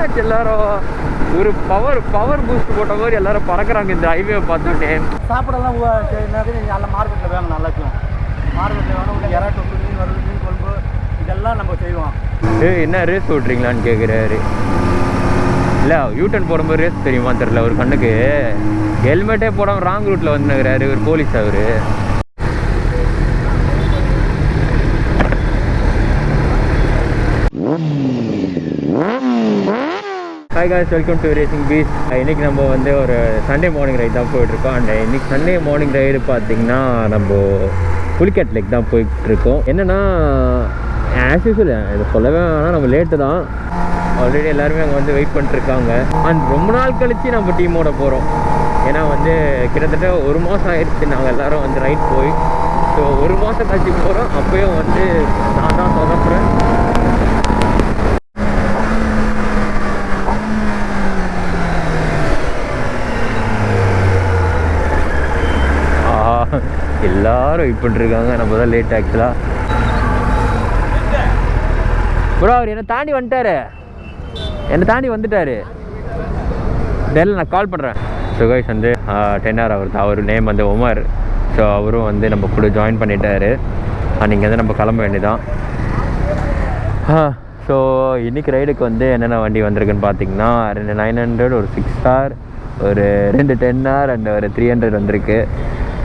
என்னாச்சு எல்லாரும் ஒரு பவர் பூஸ்ட் போட்ட மாதிரி எல்லாரும் பறக்குறாங்க இந்த ஹைவே பார்த்தோன்னே. சாப்பிடலாம் நல்ல மார்க்கெட்டில் வேணும், நல்லாச்சும் மார்க்கெட்டில் வேணும். உங்களுக்கு இறாட்டு மீன் வருது, மீன் குழம்பு இதெல்லாம் நம்ம செய்வோம். என்ன ரேஸ் ஓட்டுறீங்களான்னு கேட்குறாரு. இல்லை யூட்டன் போடும்போது ரேஸ் தெரியுமா தெரியல ஒரு கண்ணுக்கு. ஹெல்மெட்டே போடாமல் ராங் ரூட்டில் வந்துக்கிறாரு ஒரு போலீஸ் அவர். Hi guys, welcome to racing beach. இன்றைக்கி நம்ம வந்து ஒரு சண்டே மார்னிங் ரைடு தான் போயிட்டுருக்கோம். அண்ட் இன்றைக்கி சண்டே மார்னிங் ரைடு பார்த்திங்கன்னா நம்ம புலிக்கட் லேக் தான் போயிட்டுருக்கோம். என்னென்னா ஆஸ் யூஸ்வல் இது சொல்லவே வேணால் நம்ம லேட்டு தான். ஆல்ரெடி எல்லாருமே அங்கே வந்து வெயிட் பண்ணிட்டுருக்காங்க. அண்ட் ரொம்ப நாள் கழித்து நம்ம டீமோட போகிறோம். ஏன்னா வந்து கிட்டத்தட்ட ஒரு மாதம் ஆயிடுச்சு நாங்கள் எல்லோரும் வந்து ரைட் போய். ஸோ ஒரு மாதம் கழிச்சு போகிறோம். அப்போயும் வந்து நான் தான் சொதப்புறேன். எல்லாரும் வெயிட் பண்ணிருக்காங்க. நம்ம தான் லேட் ஆக்சுவலாக. ப்ரோ அவர் என்னை தாண்டி வந்துட்டாரு, தெரியல, நான் கால் பண்ணுறேன். ஸோ கைஸ் வந்து 10 hour அவர் நேம் வந்து உமர். ஸோ அவரும் வந்து நம்ம கூட ஜாயின் பண்ணிட்டாரு. அன்றைக்கி வந்து நம்ம கிளம்ப வேண்டியதான். ஸோ இன்றைக்கி ரைடுக்கு வந்து என்னென்ன வண்டி வந்திருக்குன்னு பார்த்தீங்கன்னா 2 900, ஒரு 6 hour, ஒரு 2 10 hour அண்ட் ஒரு 300 வந்திருக்கு.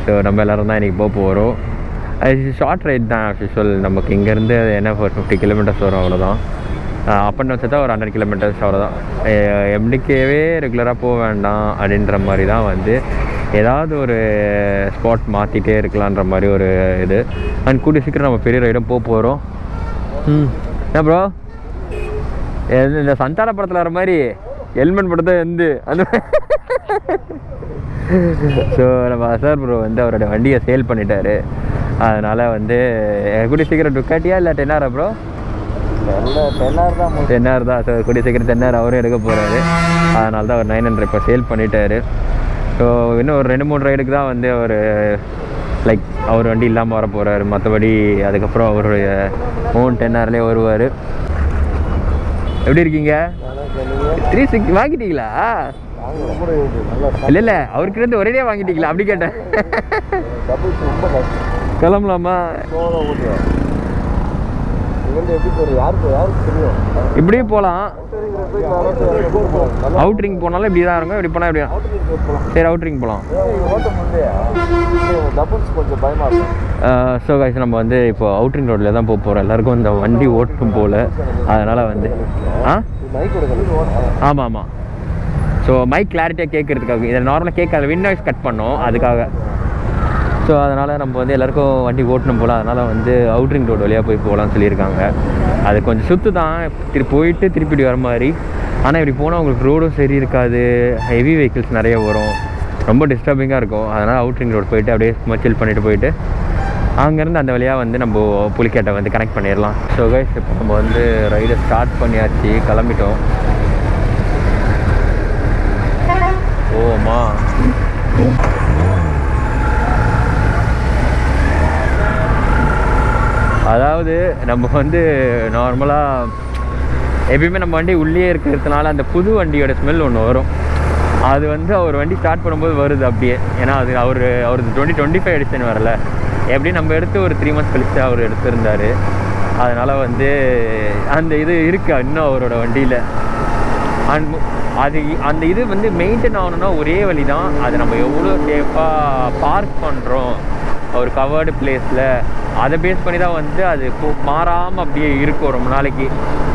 ஸோ நம்ம எல்லோரும் தான் இன்றைக்கி போகிறோம். அது ஷார்ட் ரைட் தான் ஆக்சுவல். நமக்கு இங்கேருந்து என்ன ஒரு 50 kilometers வரும், அவ்வளோதான். அப் அண்ட் வச்சு தான் ஒரு 100 kilometers, அவ்வளோதான். எம்டிக்கேவே ரெகுலராக போக வேண்டாம் அப்படின்ற மாதிரி தான் வந்து ஏதாவது ஒரு ஸ்பாட் மாற்றிட்டே இருக்கலான்ற மாதிரி ஒரு இது. அண்ட் கூடிய சீக்கிரம் நம்ம பெரிய ரைடும் போகிறோம். என்ன ப்ரோ இந்த சந்தான படத்தில் வர மாதிரி ஹெல்மெட் படத்தை வந்து அந்த ஸோ நம்ம அசார் ப்ரோ வந்து அவரோட வண்டியை சேல் பண்ணிட்டாரு. அதனால் வந்து கூடிய சீக்கிரம் டுக்காட்டியா இல்லை 10 hour ப்ரோ? 10 hour தான். ஸோ கூடிய சீக்கிரம் 10 hour அவரும் எடுக்க போகிறாரு. அதனால தான் அவர் 900 இப்போ சேல் பண்ணிட்டாரு. ஸோ இன்னும் ஒரு 2-3 ரைடுக்கு தான் வந்து அவர் லைக் அவர் வண்டி இல்லாமல் வர போகிறாரு. மற்றபடி அதுக்கப்புறம் அவருடைய ஓன் 10 hourலேயே வருவார். எப்படி இருக்கீங்க? 360 வாங்கிட்டீங்களா? இல்லை அவருக்கு இருந்து ஒரேடியாக வாங்கிட்டீங்களா அப்படி கேட்டேன். கிளம்பலாமா? இப்படியும் போகலாம். அவுட்ரிங் போனாலும் இப்படி தான் இருக்கும், இப்படி போனால் எப்படியா? சரி அவுட்ரிங் போகலாம். ஸோ கைஸ் நம்ம வந்து இப்போ அவுட்ரிங் ரோட்டில் தான் போகிறோம். எல்லாருக்கும் இந்த வண்டி ஓட்டும் போல். அதனால் வந்து ஆமாம். ஸோ மைக் கிளாரிட்டியாக கேட்குறதுக்காக இதை நார்மலாக கேட்காத விண்ட் நாய்ஸ் கட் பண்ணோம் அதுக்காக. ஸோ அதனால் நம்ம வந்து எல்லாேருக்கும் வண்டி ஓட்டணும் போல். அதனால் வந்து அவுட்ரிங் ரோடு வழியாக போய் போகலான்னு சொல்லியிருக்காங்க. அது கொஞ்சம் சுற்று தான், போயிட்டு திருப்பி வர மாதிரி. ஆனால் இப்படி போனால் உங்களுக்கு ரோடும் சரி இருக்காது, ஹெவி வெஹிக்கிள்ஸ் நிறைய வரும், ரொம்ப டிஸ்டர்பிங்காக இருக்கும். அதனால் அவுட்ரிங் ரோடு போயிட்டு அப்படியே சில் பண்ணிவிட்டு போயிட்டு அங்கேருந்து அந்த வழியாக வந்து நம்ம புலிக்கேட்டை வந்து கனெக்ட் பண்ணிடலாம். ஸோ கைஸ் இப்போ நம்ம வந்து ரைடை ஸ்டார்ட் பண்ணியாச்சு, கிளம்பிட்டோம். ஓமா அதாவது நம்ம வந்து நார்மலாக எப்பயுமே நம்ம வண்டி உள்ளே இருக்கிறதுனால அந்த புது வண்டியோட ஸ்மெல் ஒன்று வரும். அது வந்து அவர் வண்டி ஸ்டார்ட் பண்ணும்போது வருது அப்படியே. ஏன்னா அது அவருக்கு 2025 எடிஷன் வரல, எப்படி நம்ம எடுத்து ஒரு 3 months கழிச்சு அவர் எடுத்திருந்தார். அதனால் வந்து அந்த இது இருக்குது இன்னும் அவரோட வண்டியில். அந்த இது வந்து மெயின்டைன் ஆகணுன்னா ஒரே வழி தான். அது நம்ம எவ்வளோ சேஃபாக பார்க் பண்ணுறோம் ஒரு கவர்டு பிளேஸில், அதை பேஸ் பண்ணி தான் வந்து அது மாறாமல் அப்படியே இருக்கும் ரொம்ப நாளைக்கு.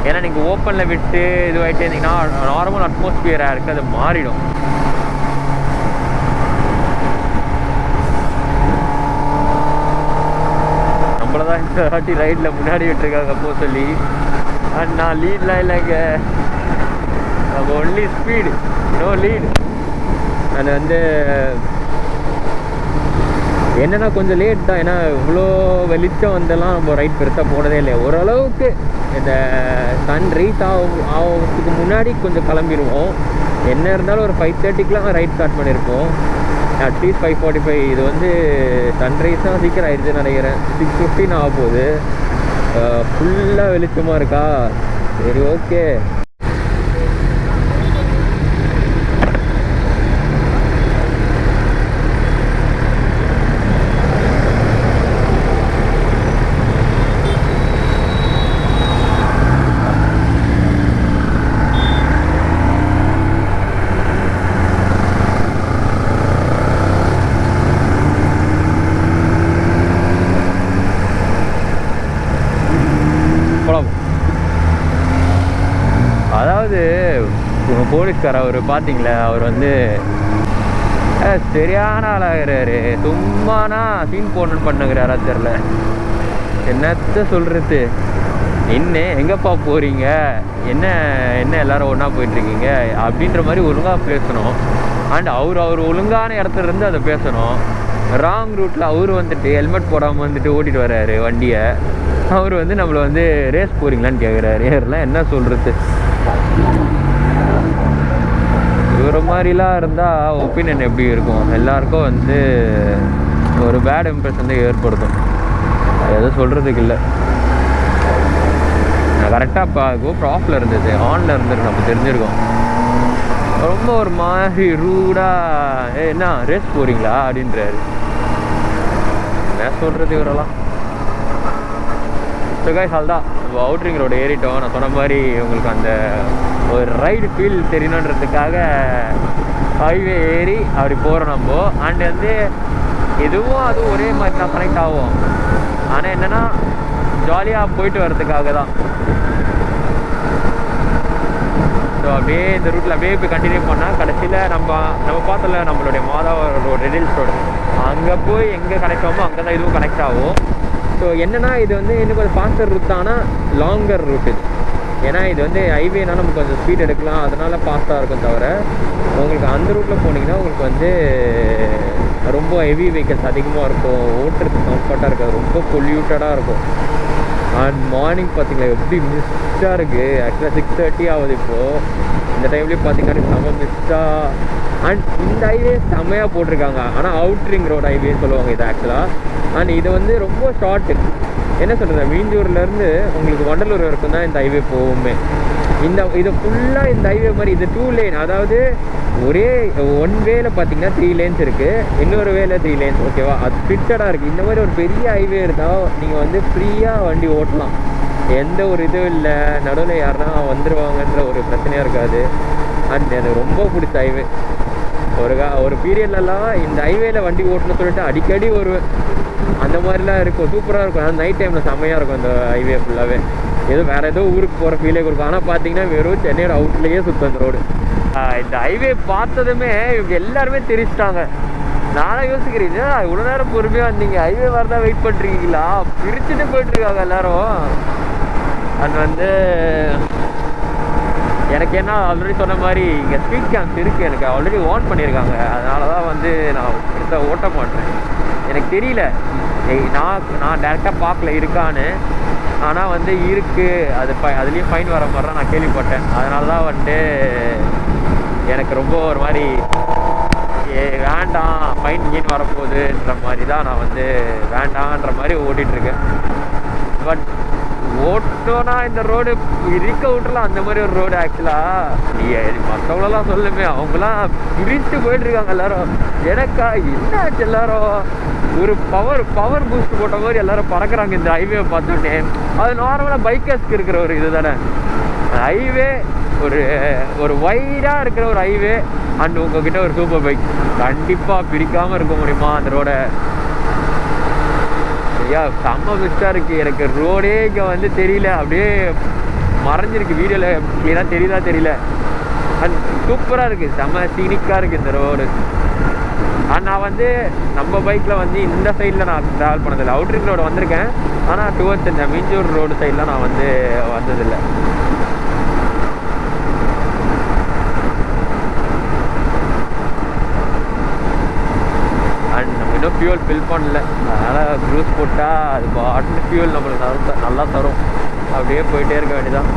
ஏன்னா நீங்கள் ஓப்பனில் விட்டு இதுவாகிட்டே இருந்தீங்கன்னா நார்மல் அட்மாஸ்பியராக இருக்குது, அது மாறிடும். நம்மள தான் இந்த வாட்டி ரைடில் முன்னாடி விட்டுருக்காங்க போக சொல்லி. அண்ட் நான் லீட்லாம் இல்லைங்க, நம்ம ஒன்லி ஸ்பீடு, நோ லீடு. அது வந்து என்னென்னா கொஞ்சம் லேட் தான். ஏன்னா இவ்வளோ வெளிச்சம் வந்தெல்லாம் நம்ம ரைட் பெருசாக போனதே இல்லை. ஓரளவுக்கு இந்த சன் ரைஸ் ஆகிறதுக்கு முன்னாடி கொஞ்சம் கிளம்பிடுவோம். என்ன இருந்தாலும் ஒரு 5:30க்குலாம் ரைட் ஸ்டார்ட் பண்ணியிருப்போம். அட்லீஸ்ட் 5:45. இது வந்து சன்ரைஸாக சீக்கிரம் ஆயிடுச்சுன்னு நினைக்கிறேன். 6:15 ஆக போகுது. ஃபுல்லாக வெளிச்சமாக இருக்கா? சரி ஓகே. அதாவது போலீஸ்கார் அவர் பார்த்தீங்களா, அவர் வந்து சரியான ஆளாகிறாரு. சும்மானா சீன் போடணுன்னு பண்ணுங்கிறாரா தெரில. என்னத்த சொல்கிறது, எங்கேப்பா போகிறீங்க, என்ன எல்லோரும் ஒன்றா போயிட்டுருக்கீங்க அப்படின்ற மாதிரி ஒழுங்காக பேசணும். அண்ட் அவர் ஒழுங்கான இடத்துல இருந்து அதை பேசணும். ராங் ரூட்டில் அவர் வந்துட்டு ஹெல்மெட் போடாமல் வந்துட்டு ஓட்டிகிட்டு வர்றாரு வண்டியை. அவர் வந்து நம்மளை வந்து ரேஸ் போகிறீங்களான்னு கேட்குறாரு. இதெல்லாம் என்ன சொல்கிறது. இவர மாதிரிலாம் இருந்தால் ஒப்பீனியன் எப்படி இருக்கும், எல்லாருக்கும் வந்து ஒரு பேட் இம்ப்ரெஷன் வந்து ஏற்படுத்தும். அது எதுவும் சொல்கிறதுக்கு இல்லை. கரெக்டாக இப்போ கோப்ரோ ஆஃபில் இருந்தது, ஆனில் இருந்தது, நம்ம தெரிஞ்சிருக்கோம். ரொம்ப ஒரு மாதிரி ரூடாக என்ன ரேஸ் போகிறீங்களா அப்படின்றாரு. என்ன சொல்கிறது இவரெல்லாம். ஸோ கைஸ் அதுதான் நம்ம அவுட்ரிங் ரோடு ஏறிட்டோம். நான் சொன்ன மாதிரி உங்களுக்கு அந்த ஒரு ரைடு ஃபீல் தெரியணுன்றதுக்காக ஹைவே ஏறி அப்படி போகிறோம் நம்ம. அண்ட் வந்து இதுவும் அதுவும் ஒரே மாதிரி தான் கனெக்ட் ஆகும். ஆனால் என்னென்னா ஜாலியாக போயிட்டு வர்றதுக்காக தான். ஸோ அப்படியே இந்த ரூட்டில் அப்படியே போய் கண்டினியூ பண்ணால் கடைசியில் நம்ம பார்த்தோம்ல நம்மளுடைய மாதாவர் ரோடு, ரெடில்ஸ் ரோடு, அங்கே போய் எங்கே கனெக்ட் ஆகுமோ அங்கே தான் இதுவும் கனெக்ட் ஆகும். ஸோ என்னென்னா இது வந்து இன்னும் கொஞ்சம் ஃபாஸ்டர் ரூட் தான், ஆனால் லாங்கர் ரூட் இது. ஏன்னா இது வந்து ஹைவேனால் நமக்கு கொஞ்சம் ஸ்பீட் எடுக்கலாம், அதனால் ஃபாஸ்ட்டாக இருக்கும். தவிர உங்களுக்கு அந்த ரூட்டில் போனீங்கன்னா உங்களுக்கு வந்து ரொம்ப ஹெவி வெஹிக்கல்ஸ் அதிகமாக இருக்கும், ஓட்டுறதுக்கு கம்ஃபர்ட்டாக இருக்காது, ரொம்ப பொல்யூட்டடாக இருக்கும். அண்ட் மார்னிங் பார்த்தீங்கன்னா எப்படி மிஸ்டாக இருக்குது. ஆக்சுவலாக 6:30 ஆகுது இப்போது. இந்த டைம்லேயும் பார்த்தீங்கன்னா செம்ம மிஸ்டாக. அண்ட் இந்த ஹைவே செம்மையாக போட்டிருக்காங்க. ஆனால் அவுட்ரிங் ரோடு ஹைவேன்னு சொல்லுவாங்க இது ஆக்சுவலாக. அண்ட் இது வந்து ரொம்ப ஷார்ட்டு. என்ன சொல்கிறது, மீஞ்சூர்லேருந்து உங்களுக்கு வண்டலூர் வரைக்கும் தான் இந்த ஹைவே போகுமே. இது ஃபுல்லாக இந்த ஹைவே மாதிரி இது 2 லேன். அதாவது ஒரே ஒன் வேல பார்த்தீங்கன்னா 3 லேன்ஸ் இருக்குது, இன்னொரு வேல 3 லேன்ஸ். ஓகேவா, அது ஃபிட்டடாக இருக்குது. இந்த மாதிரி ஒரு பெரிய ஹைவே இருந்தால் நீங்கள் வந்து ஃப்ரீயாக வண்டி ஓட்டலாம். எந்த ஒரு இதுவும் இல்லை, நடுவில் யாருன்னா வந்துடுவாங்கன்ற ஒரு பிரச்சனையாக இருக்காது. அண்ட் எனக்கு ரொம்ப பிடிச்ச ஹைவே. ஒரு பீரியட்லலாம் இந்த ஹைவேல வண்டி ஓட்டணும்னு சொல்லிட்டு அடிக்கடி வருவேன். அந்த மாதிரிலாம் இருக்கும், சூப்பராக இருக்கும். ஆனால் நைட் டைமில் செம்மையாக இருக்கும் அந்த ஹைவே ஃபுல்லாகவே. வேறு ஏதோ ஊருக்கு போகிற ஃபீலே கொடுக்கும். ஆனால் பார்த்தீங்கன்னா வெறும் சென்னையோட அவுட்லேயே சுற்றும் அந்த ரோடு. இந்த ஹைவே பார்த்ததுமே இவங்க எல்லாருமே தெரிச்சிட்டாங்க. நானும் யோசிக்கிறீங்க, இவ்வளோ நேரம் பொறுமையாக வந்தீங்க, ஹைவே வர தான் வெயிட் பண்ணுறீங்களா, பிரிச்சுட்டு போயிட்டுருக்காங்க எல்லோரும். அது வந்து எனக்கு என்ன ஆல்ரெடி சொன்ன மாதிரி இங்கே ஸ்பீட் கேம்ப்ஸ் இருக்குது, எனக்கு ஆல்ரெடி ஆன் பண்ணியிருக்காங்க. அதனால தான் வந்து நான் பெருசாக ஓட்ட மாட்டேன். எனக்கு தெரியல, நான் டேரெக்டாக பார்க்கல இருக்கான்னு. ஆனால் வந்து இருக்குது, அதுலேயும் ஃபைன் வர மாதிரி தான் நான் கேள்விப்பட்டேன். அதனால தான் வந்துட்டு எனக்கு ரொம்ப ஒரு மாதிரி வேண்டாம், ஃபைன் கீன் வரப்போகுதுன்ற மாதிரி தான் நான் வந்து வேண்டான்ற மாதிரி ஓட்டிகிட்ருக்கேன். பட் ஓட்டோன்னா இந்த ரோடு இருக்க விட்டுலாம் அந்த மாதிரி ஒரு ரோடு ஆக்சுவலாக மற்றவங்களெல்லாம் சொல்லுமே, அவங்களாம் பிரித்து போயிட்டுருக்காங்க எல்லோரும். எனக்கா என்ன ஆச்சு, எல்லோரும் ஒரு பவர் பூஸ்ட் போட்ட மாதிரி எல்லோரும் பறக்கிறாங்க இந்த ஹைவேவை பார்த்தோன்னே. அது நார்மலாக பைக்கர்ஸ்க்கு இருக்கிற ஒரு இது தானே ஹைவே. ஒரு வைடாக இருக்கிற ஒரு ஹைவே அண்ட் உங்ககிட்ட ஒரு சூப்பர் பைக், கண்டிப்பாக பிரிக்காமல் இருக்க முடியுமா அந்த ரோடை? ஐயா செம்ம பெஸ்ட்டாக இருக்குது. எனக்கு ரோடே இங்கே வந்து தெரியல, அப்படியே மறைஞ்சிருக்கு. வீடியோவில் கிளியராக தெரியுதா தெரியல. அண்ட் சூப்பராக இருக்குது, செம்ம சீனிக்காக இருக்குது இந்த ரோடு. அண்ட் நான் வந்து நம்ம பைக்கில் வந்து இந்த சைடில் நான் ட்ராவல் பண்ணதில்லை. அவுட்ரிங் ரோடு வந்திருக்கேன், ஆனால் டுவர்ட்ஸ் இந்த மீஞ்சூர் ரோடு சைடெலாம் நான் வந்து வந்ததில்லை. அண்ட் நம்ம இன்னும் ஃபியூல் ஃபில் பண்ணல, அதனால் க்ரூஸ் போட்டால் அது பாட்டு ஃபியூல் நம்மளுக்கு நல்லா தரும். அப்படியே போயிட்டே இருக்க வேண்டியதான்.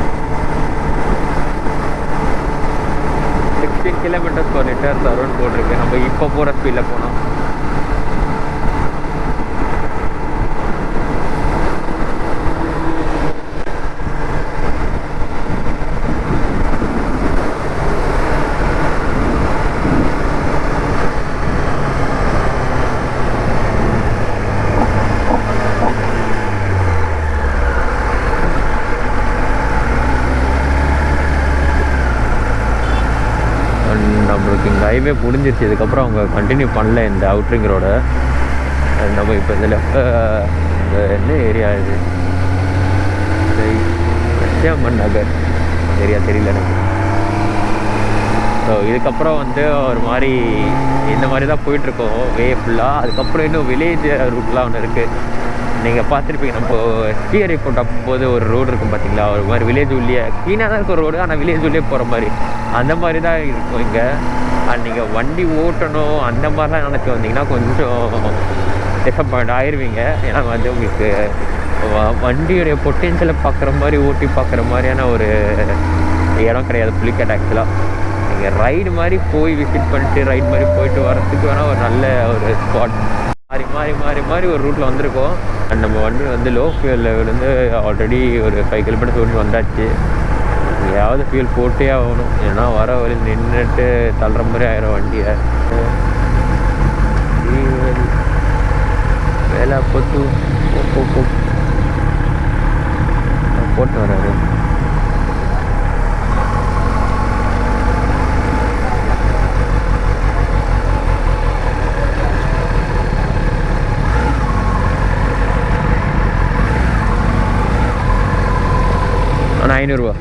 16 km/l தரும்னு போட்டிருக்கு. நம்ம இப்போ போகிற ஸ்பீடில் போனோம். நம்மளுக்கு இந்த ஹைவே முடிஞ்சிருச்சு. இதுக்கப்புறம் அவங்க கண்டினியூ பண்ணல இந்த அவுட்ரிங் ரோடை. நம்ம இப்போ இந்த இந்த என்ன ஏரியா இது, ரஷ்யாமன் நகர் ஏரியா தெரியல எனக்கு. ஸோ இதுக்கப்புறம் வந்து ஒரு மாதிரி இந்த மாதிரி தான் போயிட்டுருக்கோம் வே ஃபுல்லாக. அதுக்கப்புறம் இன்னும் வில்லேஜ் ரூட்லாம் ஒன்று இருக்குது. நீங்கள் பார்த்துருப்பீங்க, நம்ம ஸ்ரீஹரி கோட்டா போகும்போது ஒரு ரோடு இருக்கும் பார்த்தீங்களா, ஒரு மாதிரி வில்லேஜ் உள்ளே க்ளீனாக தான் இருக்கும் ரோடு, ஆனால் வில்லேஜ் உள்ளே போகிற மாதிரி அந்த மாதிரி தான் இருக்கும் இங்கே. அண்ட் நீங்கள் வண்டி ஓட்டணும் அந்த மாதிரிலாம் நினச்சி வந்தீங்கன்னா கொஞ்சம் டிசப்பாயிண்ட் ஆயிடுவீங்க. ஏன்னா வந்து உங்களுக்கு வண்டியுடைய பொட்டென்ஷியலை பார்க்குற மாதிரி ஓட்டி பார்க்குற மாதிரியான ஒரு இடம் கிடையாது புலிக்காட். ஆக்சுவலாக நீங்கள் ரைடு மாதிரி போய் விசிட் பண்ணிட்டு ரைடு மாதிரி போயிட்டு வரத்துக்கு வேணால் ஒரு நல்ல ஒரு ஸ்பாட். மாறி மாறி மாறி மாறி ஒரு ரூட்டில் வந்திருக்கோம். அண்ட் நம்ம வண்டி வந்து லோ ஃபியூல் லெவல் வந்து ஆல்ரெடி ஒரு 5 கிலோமீட்டர்ஸ் ஓட்டி வந்தாச்சு. எங்கேயாவது ஃபியூல் போட்டே ஆகணும், ஏன்னா வர வழி நின்றுட்டு தள்ளுற மாதிரி ஆயிரும் வண்டியை. வேலை போட்டு போட்டு வராரு. ஆனால் 500 ரூபா.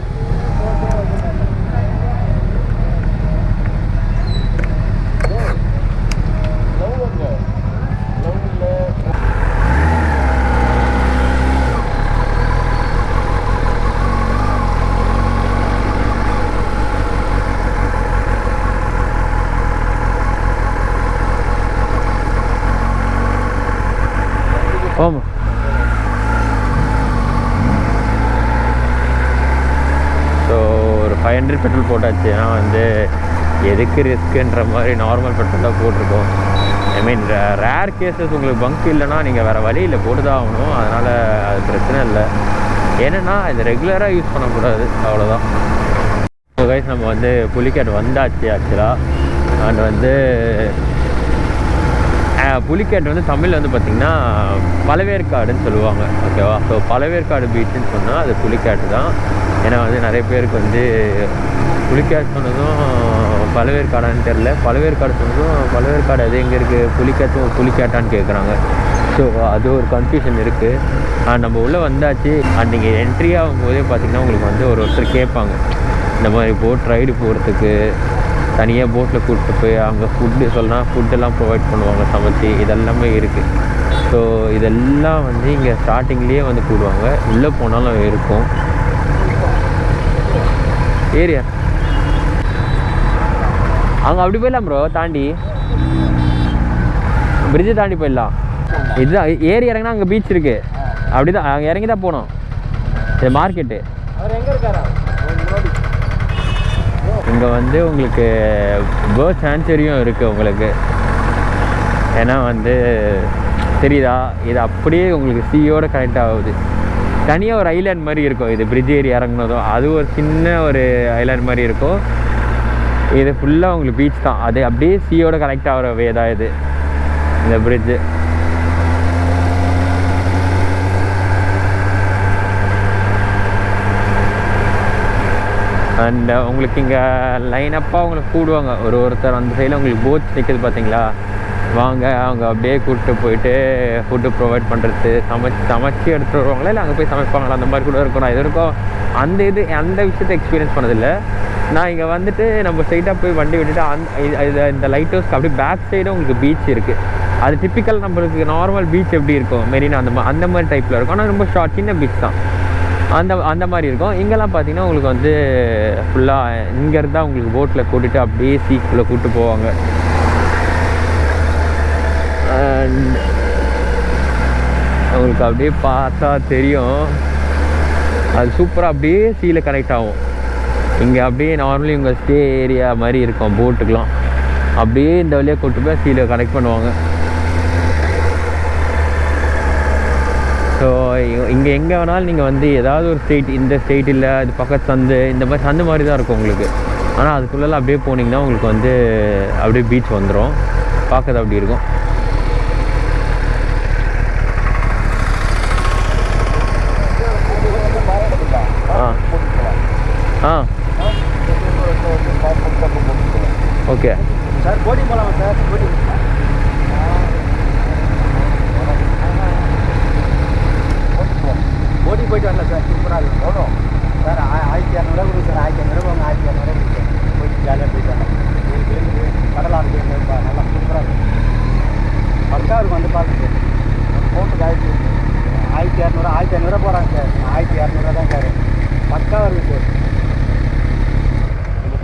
ஆமாம், ஸோ ஒரு 500 பெட்ரோல் போட்டாச்சு. ஏன்னா வந்து எதுக்கு ரிஸ்க்குன்ற மாதிரி நார்மல் பெட்ரோல் தான் போட்டிருக்கோம். ஐ மீன் ரேர் கேஸஸ் உங்களுக்கு பங்க் இல்லைன்னா நீங்கள் வேறு வழியில் போட்டு தான் ஆகணும். அதனால் அது பிரச்சனை இல்லை. ஏன்னா இது ரெகுலராக யூஸ் பண்ணக்கூடாது, அவ்வளோதான். ஸோ கைஸ், நம்ம வந்து புலிக்காட் வந்தாச்சு ஆக்சுவலாக. அண்ட் வந்து புலிக்காட் வந்து தமிழில் வந்து பார்த்திங்கன்னா பழவேற்காடுன்னு சொல்லுவாங்க, ஓகேவா. ஸோ பழவேற்காடு பீச்சுன்னு சொன்னால் அது புலிக்காட்டு தான். ஏன்னா வந்து நிறைய பேருக்கு வந்து புலிக்காட் சொன்னதும் பழவேற்காடான்னு தெரில, பழவேற்காடு சொன்னதும் பழவேற்காடு அது எங்கே இருக்குது, புலிக்காட்டான்னு கேட்குறாங்க. ஸோ அது ஒரு கன்ஃபியூஷன் இருக்குது. நம்ம உள்ளே வந்தாச்சு. அண்ட் நீங்கள் என்ட்ரி ஆகும்போதே பார்த்திங்கன்னா உங்களுக்கு வந்து ஒருத்தர் கேட்பாங்க, இந்த மாதிரி போட் ரைடு போகிறதுக்கு தனியாக போட்டில் கூப்பிட்டு போய் அங்கே ஃபுட்டு சொல்லலாம், ஃபுட்டெல்லாம் ப்ரொவைட் பண்ணுவாங்க சமைச்சி, இதெல்லாமே இருக்குது. ஸோ இதெல்லாம் வந்து இங்கே ஸ்டார்டிங்லேயே வந்து கூடுவாங்க, உள்ளே போனாலும் இருக்கும். ஏரியா அங்கே அப்படி போயிடலாம் ப்ரோ, தாண்டி பிரிட்ஜை தாண்டி போயிடலாம். இதுதான் ஏரி இறங்கினா அங்கே பீச் இருக்குது, அப்படி தான் அங்கே இறங்கி தான் போகணும். இது மார்க்கெட்டு. அவர் எங்கே இருக்காரா? இங்கே வந்து உங்களுக்கு பேர்ட் சான்ச்சுரியும் இருக்குது உங்களுக்கு. ஏன்னா வந்து தெரியுதா, இது அப்படியே உங்களுக்கு சீயோடு கனெக்ட் ஆகுது. தனியாக ஒரு ஐலாண்ட் மாதிரி இருக்கும். இது பிரிட்ஜ் ஏறி இறங்கினதும் அது ஒரு சின்ன ஒரு ஐலாண்ட் மாதிரி இருக்கும். இது ஃபுல்லாக உங்களுக்கு பீச் தான். அது அப்படியே சீயோடு கனெக்ட் ஆகிற வே தான் இது, இந்த பிரிட்ஜு. அண்ட் உங்களுக்கு இங்கே லைனப்பாக உங்களுக்கு கூடுவாங்க ஒருத்தர் அந்த சைடில் உங்களுக்கு போட்ஸ் நிற்குது பார்த்தீங்களா, வாங்க அவங்க அப்படியே கூப்பிட்டு போயிட்டு ஃபுட்டு ப்ரொவைட் பண்ணுறது, சமைச்சி எடுத்துகிட்டு வருவாங்களா, இல்லை அங்கே போய் சமைப்பாங்களா, அந்த மாதிரி கூட இருக்கும். நான் இது வரைக்கும் அந்த விஷயத்தை எக்ஸ்பீரியன்ஸ் பண்ணதில்லை. நான் இங்கே வந்துட்டு நம்ம ஸ்ட்ரைட்டாக போய் வண்டி விட்டுட்டு இந்த லைட் ஹவுஸ்க்கு அப்படியே பேக் சைடும் உங்களுக்கு பீச் இருக்குது. அது டிப்பிக்கல் நம்மளுக்கு நார்மல் பீச் எப்படி இருக்கும், மெரினா அந்த மாதிரி டைப்பில் இருக்கும். ஆனால் ரொம்ப சின்ன பீச் தான், அந்த மாதிரி இருக்கும். இங்கெல்லாம் பார்த்தீங்கன்னா உங்களுக்கு வந்து ஃபுல்லாக இங்கேருந்து தான் உங்களுக்கு போட்டில் கூட்டிகிட்டு அப்படியே சீக்குள்ளே கூப்பிட்டு போவாங்க. அண்ட் உங்களுக்கு அப்படியே பார்த்தா தெரியும், அது சூப்பராக அப்படியே சீல கனெக்ட் ஆகும். இங்கே அப்படியே நார்மலி உங்கள் ஸ்டே ஏரியா மாதிரி இருக்கும் போட்டுக்கெலாம். அப்படியே இந்த வழியாக கூப்பிட்டு போய் சீல கனெக்ட் பண்ணுவாங்க. ஸோ இங்கே எங்கே வேணாலும் நீங்கள் வந்து ஏதாவது ஒரு ஸ்டேட், இந்த ஸ்டேட் இல்லை இது பக்கத்து சந்து, இந்த மாதிரி சந்து மாதிரி தான் இருக்கும் உங்களுக்கு. ஆனால் அதுக்குள்ளெல்லாம் அப்படியே போனீங்கன்னா உங்களுக்கு வந்து அப்படியே பீச் வந்துடும், பார்க்கறது அப்படி இருக்கும். ஓகே சார், போட்டிங் போகலாமா சார்? போட்டிங் போயிட்டு வரல சார், சூப்பராக இருக்கும். சார் 1200 கொடுங்க சார், 1200 கொடுங்க, 1200 கொடுங்க, போயிட்டு ஜாலியாக போயிட்டு வரலாம்.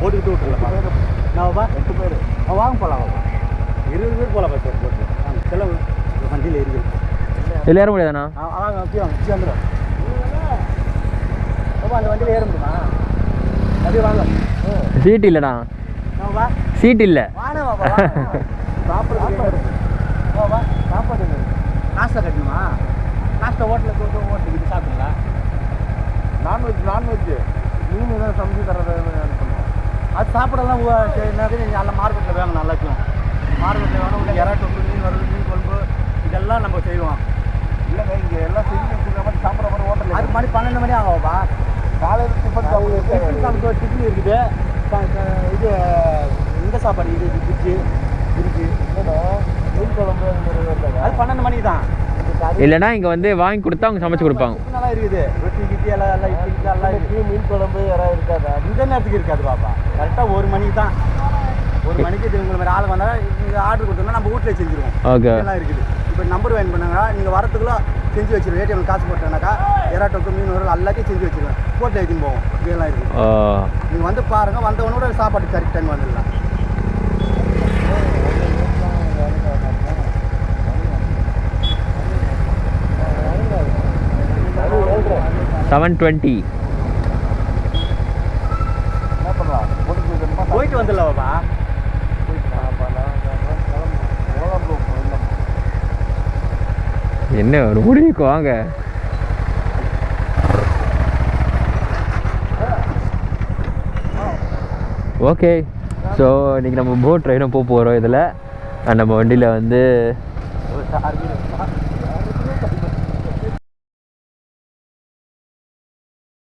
போட்டுக்கிட்டு விட்டுருலாம். நான்ப்பா 8 பேர் வாங்க போகலாம். 20 பேர் போகலாம் சார். போட்டு செலவு வண்டியில் இருக்குது. இதில் ஏற முடியாதாண்ணா? வாங்க வந்துடும். அந்த வண்டியில் ஏற முடியுமா? அப்படியே வாங்க. சீட் இல்லைண்ணா. வா சீட் இல்லை. வாடா சாப்பிட்றது. வா சாப்பாடு நாஸ்டா கட்டணுமா? நாஸ்டா ஹோட்டலுக்கு ஹோட்டலுக்கு சாப்பிடுங்களா? நான்வெஜ் மீன் ஏதாவது சமைச்சு தரது பண்ணுவோம். அது சாப்பிடலாம். என்னது நீங்கள் நல்ல மார்க்கெட்டில் வேணும். நல்லாக்கும் மார்க்கெட்டில் வேணும். உங்களுக்கு இறா தொக்கு, மீன் வறுவல், மீன் குழம்பு இதெல்லாம் நம்ம செய்வோம். இல்லைங்க இங்கே எல்லாம் செஞ்சு வச்சுருக்க மாதிரி சாப்பிட்ற மாதிரி ஹோட்டல். அது மணி 12 மணி ஆகும்ப்பா. காலையில் டிஃபன் சாப்பிடுவோம். டிஃபன் இருக்குது. இது இந்த சாப்பாடு இது பிரிட்ஜு இல்லைன்னா மீன் குழம்பு அது 12 மணிக்கு தான். இல்லைன்னா இங்கே வந்து வாங்கி கொடுத்தா அவங்க சமைச்சு கொடுப்பாங்க. நல்லா இருக்குது. ரொட்டி கிட்டி எல்லாம் இட்லி எல்லாம் இருக்குது. மீன் குழம்பு யாராவது இருக்காது. இந்த நேரத்துக்கு இருக்காது பாப்பா. கரெக்டாக 1 மணிக்கு தான். 1 மணிக்கு உங்களை மாதிரி ஆளுங்க வந்தால் நீங்கள் ஆர்டர் கொடுத்தோம்னா நம்ம வீட்டில் செஞ்சுருவோம். ஓகே எல்லாம் இருக்குது. இப்போ நம்பர் வாங்கி பண்ணாங்கன்னா நீங்கள் வரத்துக்குள்ள செஞ்சு வச்சுருவோம். ஏடிஎம் காசு போட்டேன்னாக்கா எறாட்டோக்கு மீன் வரும் எல்லாத்தையும் செஞ்சு வச்சுருவேன். போட்டு எடுத்துன்னு போவோம். இதெல்லாம் இருக்குது. நீங்கள் வந்து பாருங்கள். வந்தவனோட சாப்பாடு கரெக்ட் டைம் வந்துடலாம். 7:20. என்ன பண்ணலாம்? போயிட்டு வந்துடலாம்ப்பா. என்ன ஒரு முடிவுக்கு வாங்க. ஓகே, ஸோ இன்றைக்கி நம்ம போட் ரைடும் போகிறோம். இதில் நம்ம வண்டியில் வந்து